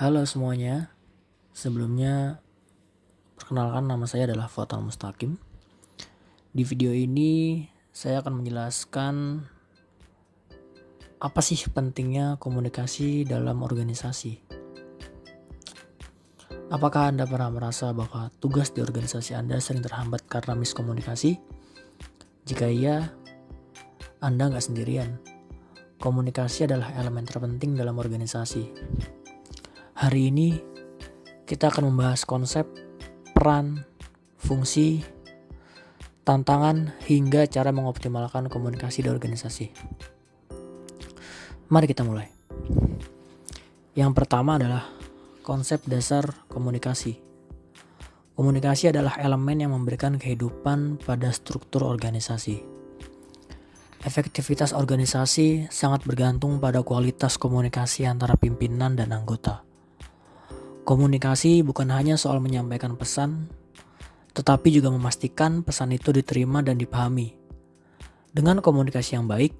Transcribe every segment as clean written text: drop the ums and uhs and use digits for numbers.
Halo semuanya, sebelumnya perkenalkan nama saya adalah Fatal Mustaqim. Di video ini saya akan menjelaskan apa sih pentingnya komunikasi dalam organisasi. Apakah Anda pernah merasa bahwa tugas di organisasi Anda sering terhambat karena miskomunikasi? Jika iya, Anda nggak sendirian. Komunikasi adalah elemen terpenting dalam organisasi. Hari ini kita akan membahas konsep, peran, fungsi, tantangan, hingga cara mengoptimalkan komunikasi di organisasi. Mari kita mulai. Yang pertama adalah konsep dasar komunikasi. Komunikasi adalah elemen yang memberikan kehidupan pada struktur organisasi. Efektivitas organisasi sangat bergantung pada kualitas komunikasi antara pimpinan dan anggota. Komunikasi bukan hanya soal menyampaikan pesan, tetapi juga memastikan pesan itu diterima dan dipahami. Dengan komunikasi yang baik,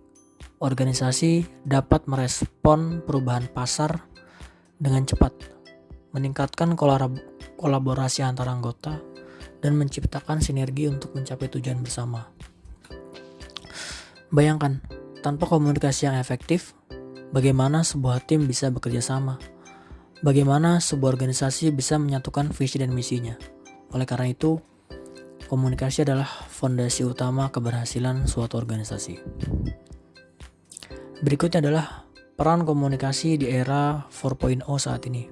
organisasi dapat merespon perubahan pasar dengan cepat, meningkatkan kolaborasi antar anggota, dan menciptakan sinergi untuk mencapai tujuan bersama. Bayangkan, tanpa komunikasi yang efektif, bagaimana sebuah tim bisa bekerja sama? Bagaimana sebuah organisasi bisa menyatukan visi dan misinya? Oleh karena itu, komunikasi adalah fondasi utama keberhasilan suatu organisasi. Berikutnya adalah peran komunikasi di era 4.0 saat ini.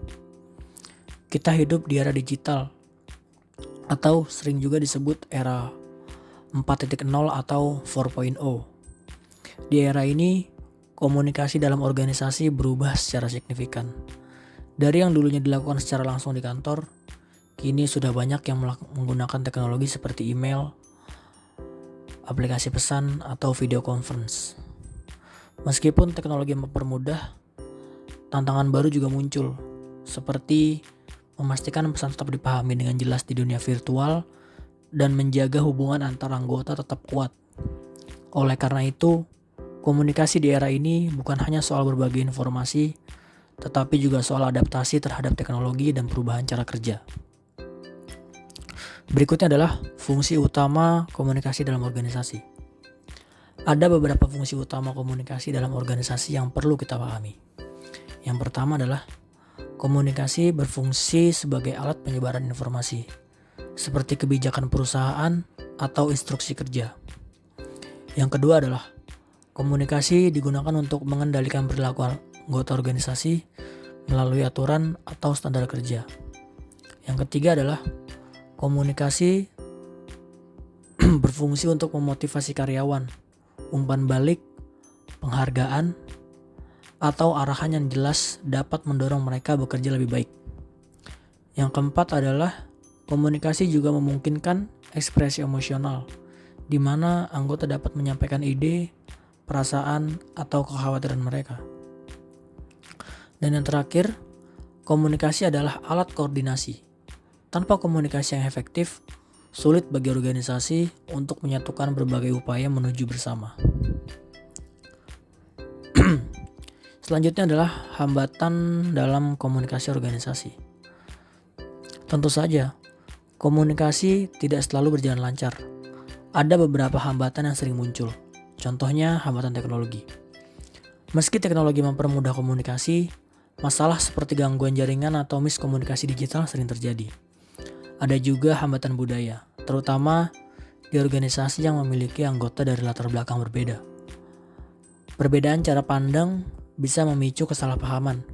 Kita hidup di era digital, atau sering juga disebut era 4.0 atau 4.0. Di era ini, komunikasi dalam organisasi berubah secara signifikan. Dari yang dulunya dilakukan secara langsung di kantor, kini sudah banyak yang menggunakan teknologi seperti email, aplikasi pesan, atau video conference. Meskipun teknologi mempermudah, tantangan baru juga muncul, seperti memastikan pesan tetap dipahami dengan jelas di dunia virtual dan menjaga hubungan antar anggota tetap kuat. Oleh karena itu, komunikasi di era ini bukan hanya soal berbagi informasi, tetapi juga soal adaptasi terhadap teknologi dan perubahan cara kerja. Berikutnya adalah fungsi utama komunikasi dalam organisasi. Ada beberapa fungsi utama komunikasi dalam organisasi yang perlu kita pahami. Yang pertama adalah komunikasi berfungsi sebagai alat penyebaran informasi, seperti kebijakan perusahaan atau instruksi kerja. Yang kedua adalah komunikasi digunakan untuk mengendalikan perilaku anggota organisasi melalui aturan atau standar kerja. Yang ketiga adalah komunikasi berfungsi untuk memotivasi karyawan, umpan balik, penghargaan, atau arahan yang jelas dapat mendorong mereka bekerja lebih baik. Yang keempat adalah komunikasi juga memungkinkan ekspresi emosional, di mana anggota dapat menyampaikan ide, perasaan, atau kekhawatiran mereka. Dan yang terakhir, komunikasi adalah alat koordinasi. Tanpa komunikasi yang efektif, sulit bagi organisasi untuk menyatukan berbagai upaya menuju bersama. Selanjutnya adalah hambatan dalam komunikasi organisasi. Tentu saja, komunikasi tidak selalu berjalan lancar. Ada beberapa hambatan yang sering muncul. Contohnya hambatan teknologi. Meski teknologi mempermudah komunikasi, masalah seperti gangguan jaringan atau miskomunikasi digital sering terjadi. Ada juga hambatan budaya, terutama di organisasi yang memiliki anggota dari latar belakang berbeda. Perbedaan cara pandang bisa memicu kesalahpahaman.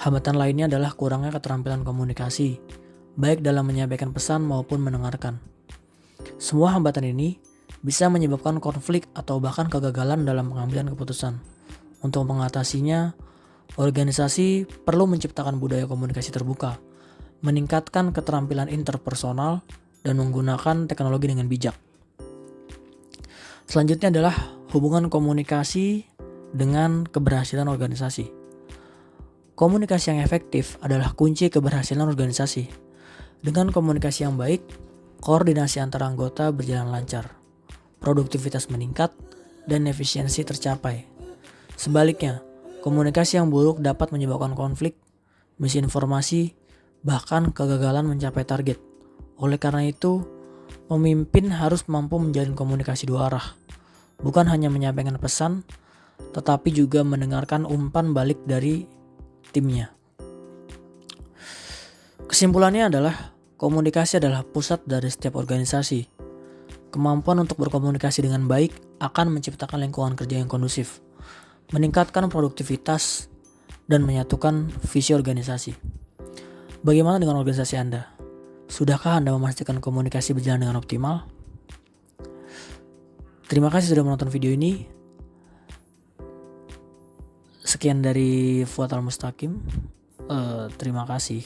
Hambatan lainnya adalah kurangnya keterampilan komunikasi, baik dalam menyampaikan pesan maupun mendengarkan. Semua hambatan ini bisa menyebabkan konflik atau bahkan kegagalan dalam pengambilan keputusan. Untuk mengatasinya, organisasi perlu menciptakan budaya komunikasi terbuka, meningkatkan keterampilan interpersonal, dan menggunakan teknologi dengan bijak. Selanjutnya adalah hubungan komunikasi dengan keberhasilan organisasi. Komunikasi yang efektif adalah kunci keberhasilan organisasi. Dengan komunikasi yang baik, koordinasi antara anggota berjalan lancar, produktivitas meningkat, dan efisiensi tercapai. Sebaliknya, komunikasi yang buruk dapat menyebabkan konflik, misinformasi, bahkan kegagalan mencapai target. Oleh karena itu, pemimpin harus mampu menjalin komunikasi dua arah. Bukan hanya menyampaikan pesan, tetapi juga mendengarkan umpan balik dari timnya. Kesimpulannya adalah, komunikasi adalah pusat dari setiap organisasi. Kemampuan untuk berkomunikasi dengan baik akan menciptakan lingkungan kerja yang kondusif, meningkatkan produktivitas, dan menyatukan visi organisasi. Bagaimana dengan organisasi Anda? Sudahkah Anda memastikan komunikasi berjalan dengan optimal? Terima kasih sudah menonton video ini. Sekian dari Fuad Al Mustaqim. Terima kasih.